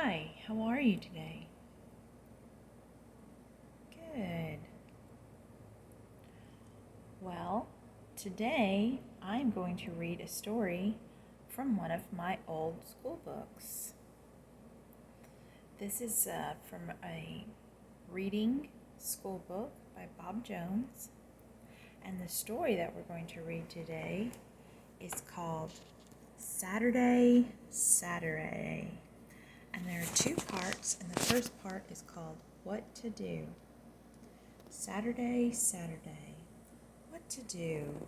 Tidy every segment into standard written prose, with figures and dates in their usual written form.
Hi, how are you today? Good. Well, today I'm going to read a story from one of my old school books. This is from a reading school book by Bob Jones, and the story that we're going to read today is called Saturday, Saturday. And there are two parts, and the first part is called What to Do. Saturday, Saturday. What to do?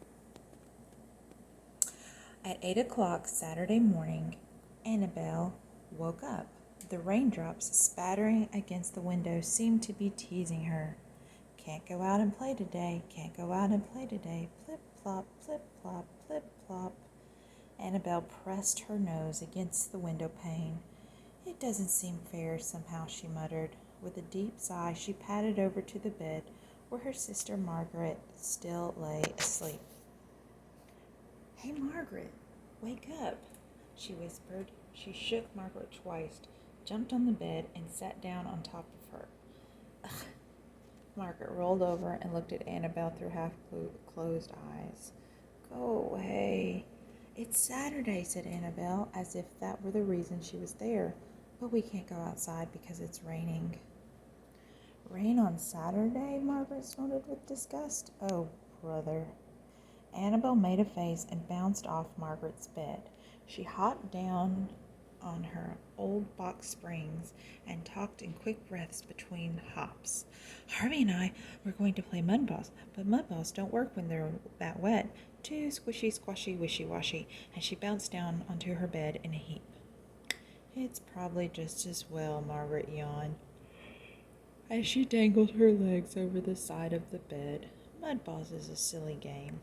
At 8 o'clock Saturday morning, Annebelle woke up. The raindrops spattering against the window seemed to be teasing her. Can't go out and play today, can't go out and play today. Plip, plop, plip, plop. Annebelle pressed her nose against the window pane. It doesn't seem fair, somehow, she muttered. With a deep sigh, she padded over to the bed where her sister Margaret still lay asleep. "Hey, Margaret, wake up," she whispered. She shook Margaret twice, jumped on the bed, and sat down on top of her. Ugh. Margaret rolled over and looked at Annebelle through half-closed eyes. "Go away." "It's Saturday," said Annebelle, as if that were the reason she was there. "But we can't go outside because it's raining." "Rain on Saturday?" Margaret snorted with disgust. "Oh, brother." Annebelle made a face and bounced off Margaret's bed. She hopped down on her old box springs and talked in quick breaths between hops. "Harvey and I were going to play mud balls, but mud balls don't work when they're that wet. Too squishy, squashy, wishy-washy," and she bounced down onto her bed in a heap. "It's probably just as well," Margaret yawned, as she dangled her legs over the side of the bed. "Mud balls is a silly game."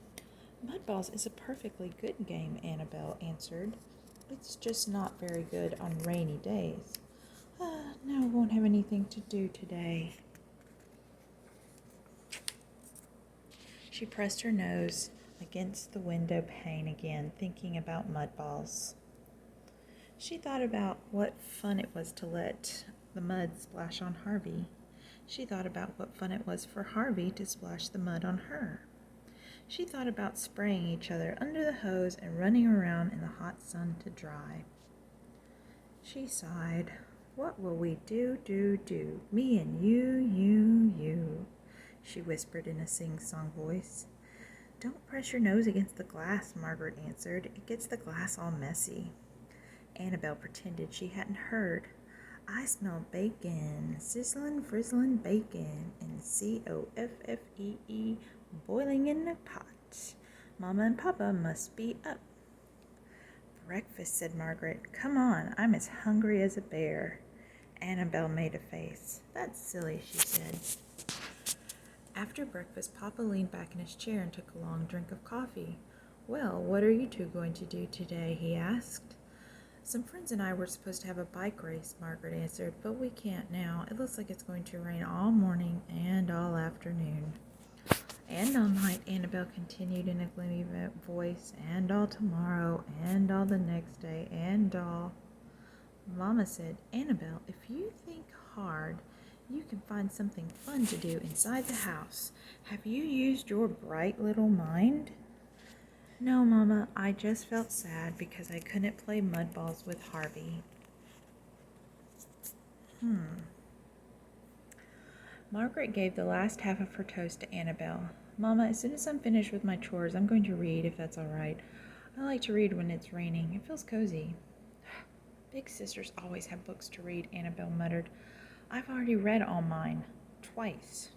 "Mud balls is a perfectly good game," Annebelle answered. "It's just not very good on rainy days. Now we won't have anything to do today." She pressed her nose against the window pane again, thinking about mud balls. She thought about what fun it was to let the mud splash on Harvey. She thought about what fun it was for Harvey to splash the mud on her. She thought about spraying each other under the hose and running around in the hot sun to dry. She sighed. "What will we do? Me and you," she whispered in a sing-song voice. "Don't press your nose against the glass," Margaret answered. "It gets the glass all messy." Annebelle pretended she hadn't heard. "I smell bacon, sizzling, frizzling bacon, and coffee boiling in the pot. Mama and Papa must be up." "Breakfast," said Margaret. "Come on, I'm as hungry as a bear." Annebelle made a face. "That's silly," she said. After breakfast, Papa leaned back in his chair and took a long drink of coffee. "Well, what are you two going to do today?" he asked. "Some friends and I were supposed to have a bike race," Margaret answered, "but we can't now. It looks like it's going to rain all morning and all afternoon." "And all night," Annebelle continued in a gloomy voice, "and all tomorrow, and all the next day, and all—" Mama said, "Annebelle, if you think hard, you can find something fun to do inside the house. Have you used your bright little mind?" "No, Mama, I just felt sad because I couldn't play mud balls with Harvey." Margaret gave the last half of her toast to Annebelle. "Mama, as soon as I'm finished with my chores, I'm going to read, if that's all right. I like to read when it's raining. It feels cozy." "Big sisters always have books to read," Annebelle muttered. "I've already read all mine. Twice."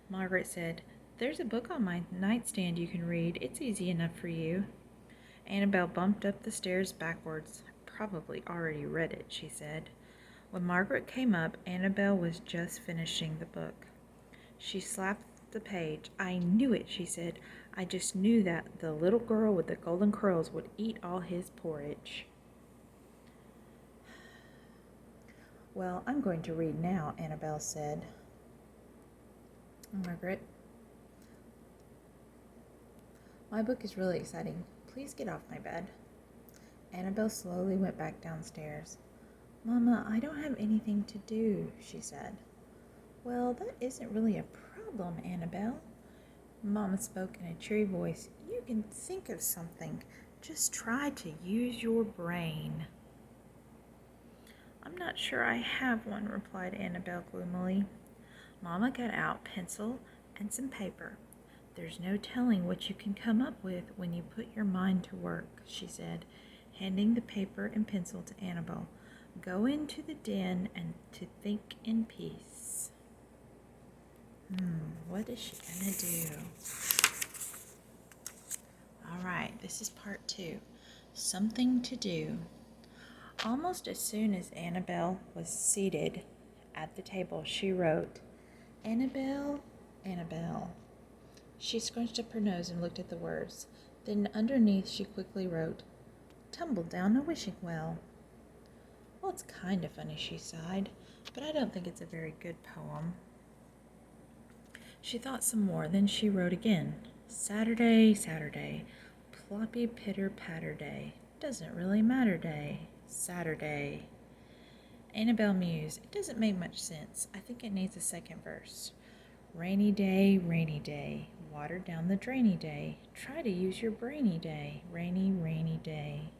Margaret said, "There's a book on my nightstand you can read. It's easy enough for you." Annebelle bumped up the stairs backwards. "Probably already read it," she said. When Margaret came up, Annebelle was just finishing the book. She slapped the page. "I knew it," she said. "I just knew that the little girl with the golden curls would eat all his porridge." "Well, I'm going to read now," Annebelle said. "Margaret, my book is really exciting. Please get off my bed." Annebelle slowly went back downstairs. Mama, I don't have anything to do, she said. Well, that isn't really a problem, Annabelle. Mama spoke in a cheery voice. You can think of something. Just try to use your brain. I'm not sure I have one, replied Annabelle gloomily. Mama got out pencil and some paper. There's no telling what you can come up with when you put your mind to work, she said, handing the paper and pencil to Annabelle. Go into the den and to think in peace. What is she gonna do? All right, this is part 2. Something to do. Almost as soon as Annabelle was seated at the table, she wrote, Annabelle, Annabelle. She scrunched up her nose and looked at the words. Then underneath she quickly wrote, Tumbled down a wishing well. Well, it's kind of funny, she sighed, but I don't think it's a very good poem. She thought some more, then she wrote again. Saturday, Saturday, ploppy pitter-patter day. Doesn't really matter day. Saturday. Annabelle mused. It doesn't make much sense. I think it needs a second verse. Rainy day, water down the drainy day. Try to use your brainy day, rainy, rainy day.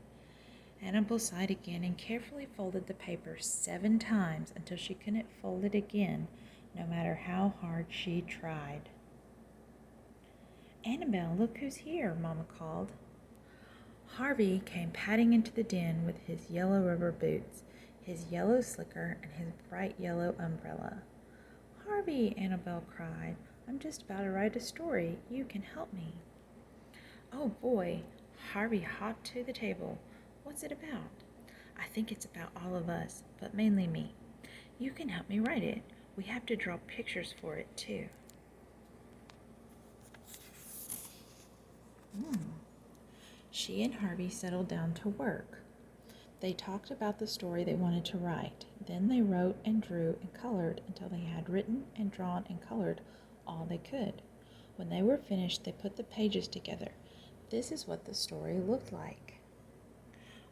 Annabelle sighed again and carefully folded the paper 7 times until she couldn't fold it again, no matter how hard she tried. Annabelle, look who's here, Mama called. Harvey came padding into the den with his yellow rubber boots, his yellow slicker, and his bright yellow umbrella. Harvey, Annabelle cried, I'm just about to write a story. You can help me. Oh boy, Harvey hopped to the table. What's it about? I think it's about all of us, but mainly me. You can help me write it. We have to draw pictures for it, too. She and Harvey settled down to work. They talked about the story they wanted to write. Then they wrote and drew and colored until they had written and drawn and colored all they could. When they were finished, they put the pages together. This is what the story looked like.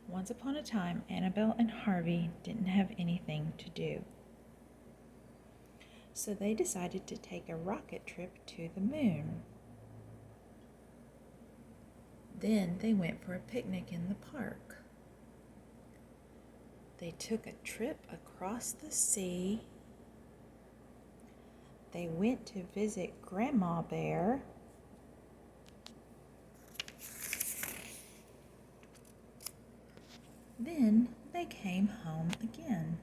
Once upon a time, Annabelle and Harvey didn't have anything to do. So they decided to take a rocket trip to the moon. Then they went for a picnic in the park. They took a trip across the sea. They went to visit Grandma Bear. Then they came home again.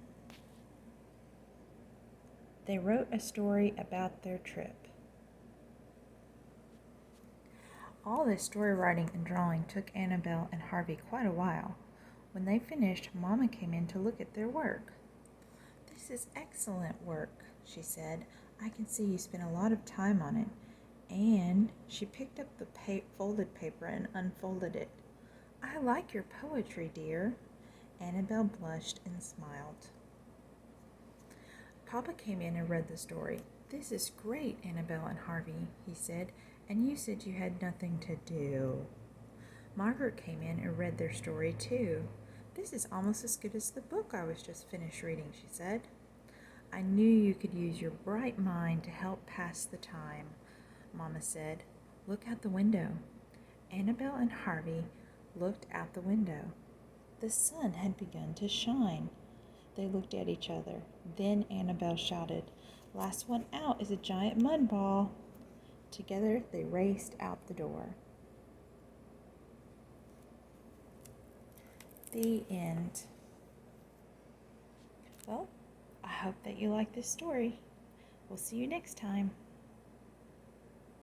They wrote a story about their trip. All this story writing and drawing took Annabelle and Harvey quite a while. When they finished, Mama came in to look at their work. This is excellent work, she said. I can see you spent a lot of time on it. And she picked up the folded paper and unfolded it. I like your poetry, dear. Annabelle blushed and smiled. Papa came in and read the story. This is great, Annabelle and Harvey, he said, and you said you had nothing to do. Margaret came in and read their story too. This is almost as good as the book I was just finished reading, she said. I knew you could use your bright mind to help pass the time, Mama said. Look out the window. Annabelle and Harvey looked out the window. The sun had begun to shine. They looked at each other. Then Annabelle shouted, Last one out is a giant mud ball. Together they raced out the door. The end. Well, I hope that you like this story. We'll see you next time.